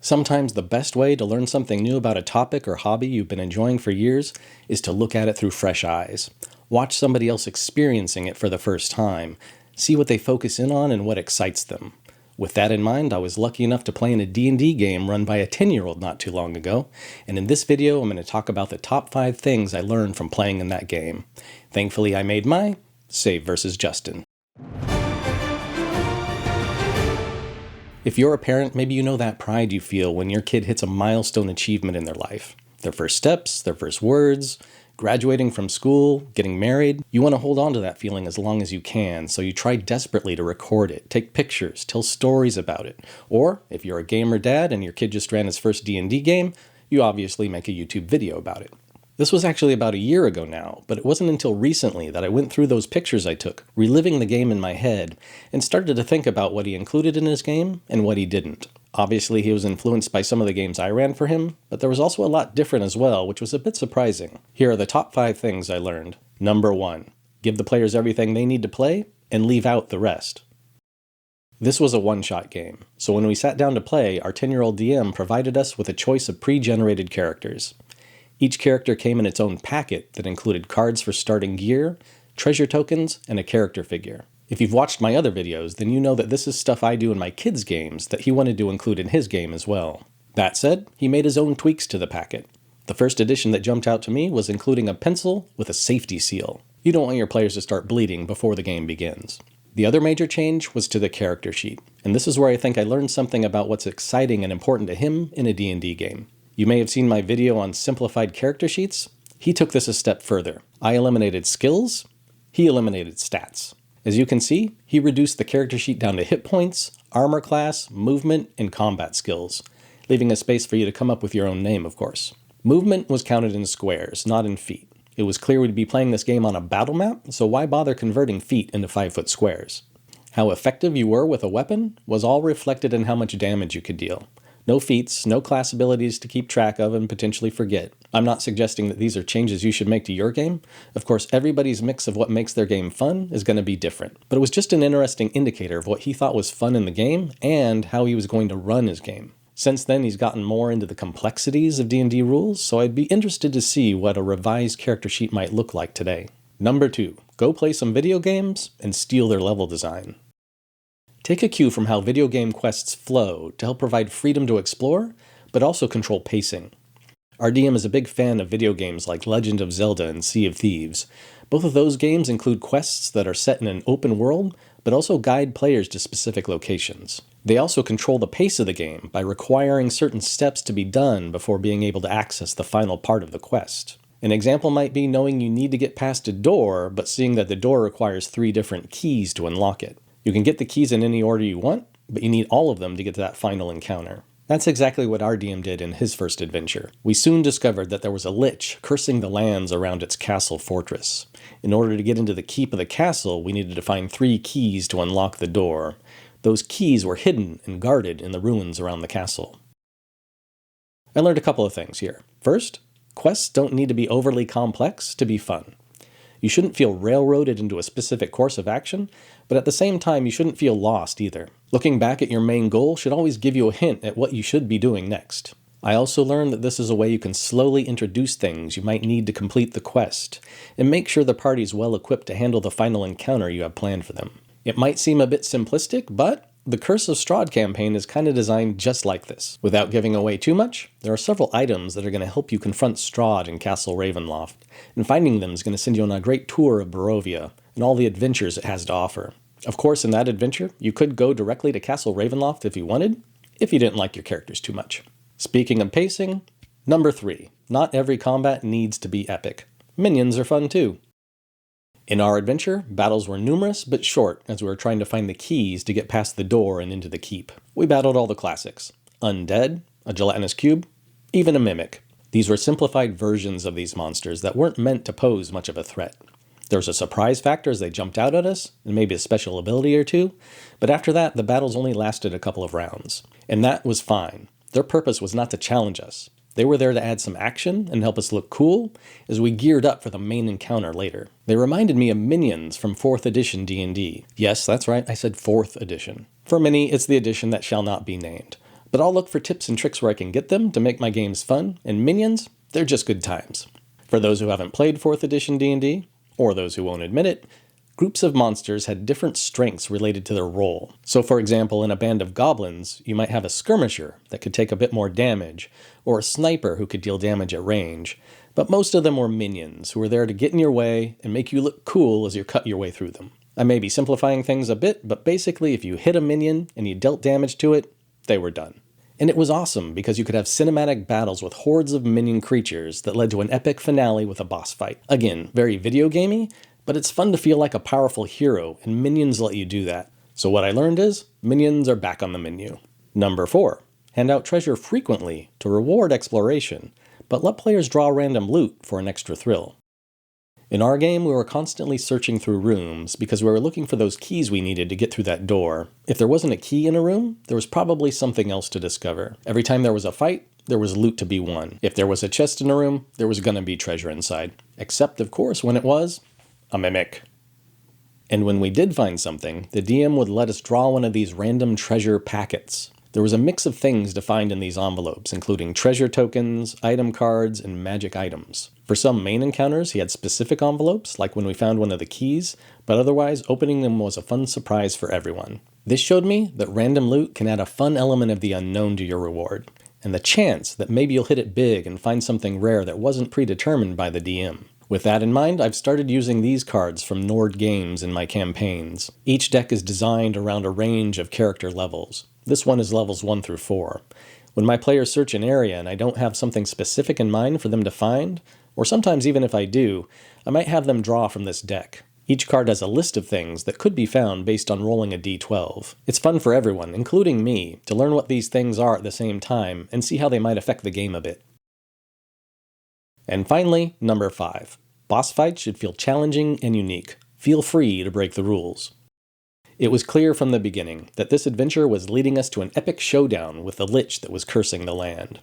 Sometimes the best way to learn something new about a topic or hobby you've been enjoying for years is to look at it through fresh eyes. Watch somebody else experiencing it for the first time. See what they focus in on and what excites them. With that in mind, I was lucky enough to play in a D&D game run by a 10-year-old not too long ago, and in this video I'm going to talk about the top 5 things I learned from playing in that game. Thankfully I made my save versus Justin. If you're a parent, maybe you know that pride you feel when your kid hits a milestone achievement in their life. Their first steps, their first words, graduating from school, getting married. You want to hold on to that feeling as long as you can, so you try desperately to record it, take pictures, tell stories about it. Or, if you're a gamer dad and your kid just ran his first D&D game, you obviously make a YouTube video about it. This was actually about a year ago now, but it wasn't until recently that I went through those pictures I took, reliving the game in my head, and started to think about what he included in his game and what he didn't. Obviously, he was influenced by some of the games I ran for him, but there was also a lot different as well, which was a bit surprising. Here are the top 5 things I learned. Number 1. Give the players everything they need to play, and leave out the rest. This was a one-shot game, so when we sat down to play, our 10-year-old DM provided us with a choice of pre-generated characters. Each character came in its own packet that included cards for starting gear, treasure tokens, and a character figure. If you've watched my other videos, then you know that this is stuff I do in my kids' games that he wanted to include in his game as well. That said, he made his own tweaks to the packet. The first addition that jumped out to me was including a pencil with a safety seal. You don't want your players to start bleeding before the game begins. The other major change was to the character sheet, and this is where I think I learned something about what's exciting and important to him in a D&D game. You may have seen my video on simplified character sheets. He took this a step further. I eliminated skills, he eliminated stats. As you can see, he reduced the character sheet down to hit points, armor class, movement, and combat skills, leaving a space for you to come up with your own name, of course. Movement was counted in squares, not in feet. It was clear we'd be playing this game on a battle map, so why bother converting feet into 5-foot squares? How effective you were with a weapon was all reflected in how much damage you could deal. No feats, no class abilities to keep track of and potentially forget. I'm not suggesting that these are changes you should make to your game. Of course, everybody's mix of what makes their game fun is going to be different. But it was just an interesting indicator of what he thought was fun in the game and how he was going to run his game. Since then, he's gotten more into the complexities of D&D rules, so I'd be interested to see what a revised character sheet might look like today. Number 2. Go play some video games and steal their level design. Take a cue from how video game quests flow to help provide freedom to explore, but also control pacing. Our DM is a big fan of video games like Legend of Zelda and Sea of Thieves. Both of those games include quests that are set in an open world, but also guide players to specific locations. They also control the pace of the game by requiring certain steps to be done before being able to access the final part of the quest. An example might be knowing you need to get past a door, but seeing that the door requires 3 different keys to unlock it. You can get the keys in any order you want, but you need all of them to get to that final encounter. That's exactly what our DM did in his first adventure. We soon discovered that there was a lich cursing the lands around its castle fortress. In order to get into the keep of the castle, we needed to find 3 keys to unlock the door. Those keys were hidden and guarded in the ruins around the castle. I learned a couple of things here. First, quests don't need to be overly complex to be fun. You shouldn't feel railroaded into a specific course of action, but at the same time you shouldn't feel lost either. Looking back at your main goal should always give you a hint at what you should be doing next. I also learned that this is a way you can slowly introduce things you might need to complete the quest, and make sure the party's well equipped to handle the final encounter you have planned for them. It might seem a bit simplistic, but the Curse of Strahd campaign is kind of designed just like this. Without giving away too much, there are several items that are going to help you confront Strahd in Castle Ravenloft, and finding them is going to send you on a great tour of Barovia and all the adventures it has to offer. Of course, in that adventure, you could go directly to Castle Ravenloft if you wanted, if you didn't like your characters too much. Speaking of pacing, number 3. Not every combat needs to be epic. Minions are fun too. In our adventure, battles were numerous but short as we were trying to find the keys to get past the door and into the keep. We battled all the classics: undead, a gelatinous cube, even a mimic. These were simplified versions of these monsters that weren't meant to pose much of a threat. There was a surprise factor as they jumped out at us, and maybe a special ability or two, but after that the battles only lasted a couple of rounds. And that was fine. Their purpose was not to challenge us. They were there to add some action and help us look cool as we geared up for the main encounter later. They reminded me of minions from 4th edition D&D. Yes, that's right, I said 4th edition. For many, it's the edition that shall not be named. But I'll look for tips and tricks where I can get them to make my games fun, and minions, they're just good times. For those who haven't played 4th edition D&D, or those who won't admit it, groups of monsters had different strengths related to their role. So for example, in a band of goblins, you might have a skirmisher that could take a bit more damage, or a sniper who could deal damage at range. But most of them were minions, who were there to get in your way and make you look cool as you cut your way through them. I may be simplifying things a bit, but basically if you hit a minion and you dealt damage to it, they were done. And it was awesome because you could have cinematic battles with hordes of minion creatures that led to an epic finale with a boss fight. Again, very video gamey, but it's fun to feel like a powerful hero, and minions let you do that. So what I learned is, minions are back on the menu. Number 4, hand out treasure frequently to reward exploration, but let players draw random loot for an extra thrill. In our game, we were constantly searching through rooms because we were looking for those keys we needed to get through that door. If there wasn't a key in a room, there was probably something else to discover. Every time there was a fight, there was loot to be won. If there was a chest in a room, there was gonna be treasure inside. Except, of course, when it was a mimic. And when we did find something, the DM would let us draw one of these random treasure packets. There was a mix of things to find in these envelopes, including treasure tokens, item cards, and magic items. For some main encounters, he had specific envelopes, like when we found one of the keys, but otherwise, opening them was a fun surprise for everyone. This showed me that random loot can add a fun element of the unknown to your reward, and the chance that maybe you'll hit it big and find something rare that wasn't predetermined by the DM. With that in mind, I've started using these cards from Nord Games in my campaigns. Each deck is designed around a range of character levels. This one is levels 1 through 4. When my players search an area and I don't have something specific in mind for them to find, or sometimes even if I do, I might have them draw from this deck. Each card has a list of things that could be found based on rolling a d12. It's fun for everyone, including me, to learn what these things are at the same time and see how they might affect the game a bit. And finally, number 5. Boss fights should feel challenging and unique. Feel free to break the rules. It was clear from the beginning that this adventure was leading us to an epic showdown with the Lich that was cursing the land.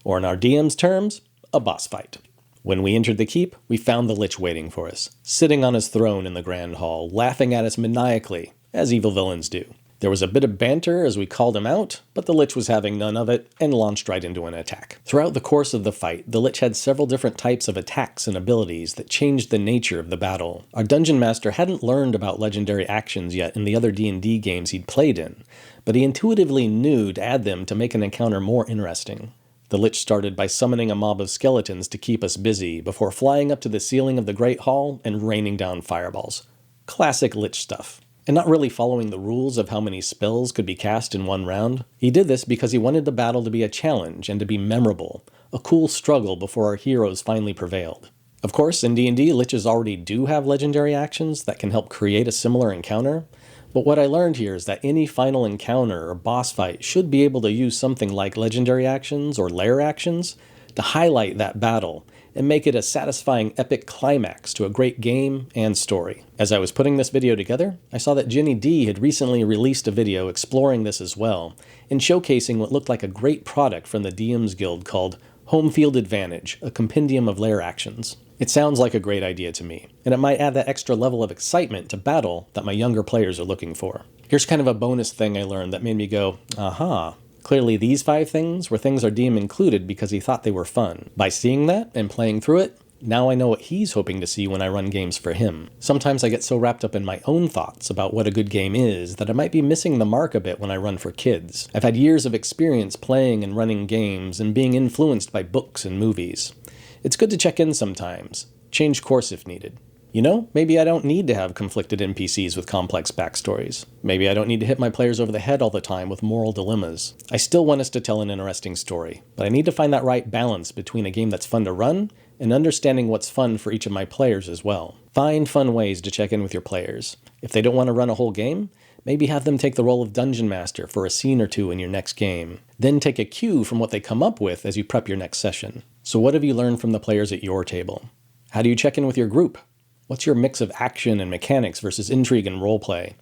Or in our DM's terms, a boss fight. When we entered the keep, we found the Lich waiting for us, sitting on his throne in the Grand Hall, laughing at us maniacally, as evil villains do. There was a bit of banter as we called him out, but the Lich was having none of it and launched right into an attack. Throughout the course of the fight, the Lich had several different types of attacks and abilities that changed the nature of the battle. Our Dungeon Master hadn't learned about legendary actions yet in the other D&D games he'd played in, but he intuitively knew to add them to make an encounter more interesting. The Lich started by summoning a mob of skeletons to keep us busy, before flying up to the ceiling of the Great Hall and raining down fireballs. Classic Lich stuff. And not really following the rules of how many spells could be cast in one round. He did this because he wanted the battle to be a challenge and to be memorable, a cool struggle before our heroes finally prevailed. Of course, in D&D, Liches already do have legendary actions that can help create a similar encounter, but what I learned here is that any final encounter or boss fight should be able to use something like legendary actions or lair actions to highlight that battle and make it a satisfying epic climax to a great game and story. As I was putting this video together, I saw that Jenny D had recently released a video exploring this as well, and showcasing what looked like a great product from the DM's Guild called Home Field Advantage, a compendium of lair actions. It sounds like a great idea to me, and it might add that extra level of excitement to battle that my younger players are looking for. Here's kind of a bonus thing I learned that made me go, aha. Clearly these 5 things were things our DM included because he thought they were fun. By seeing that and playing through it, now I know what he's hoping to see when I run games for him. Sometimes I get so wrapped up in my own thoughts about what a good game is that I might be missing the mark a bit when I run for kids. I've had years of experience playing and running games and being influenced by books and movies. It's good to check in sometimes, change course if needed. You know, maybe I don't need to have conflicted NPCs with complex backstories. Maybe I don't need to hit my players over the head all the time with moral dilemmas. I still want us to tell an interesting story, but I need to find that right balance between a game that's fun to run and understanding what's fun for each of my players as well. Find fun ways to check in with your players. If they don't want to run a whole game, maybe have them take the role of Dungeon Master for a scene or two in your next game. Then take a cue from what they come up with as you prep your next session. So what have you learned from the players at your table? How do you check in with your group? What's your mix of action and mechanics versus intrigue and roleplay?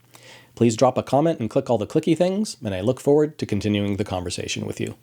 Please drop a comment and click all the clicky things, and I look forward to continuing the conversation with you.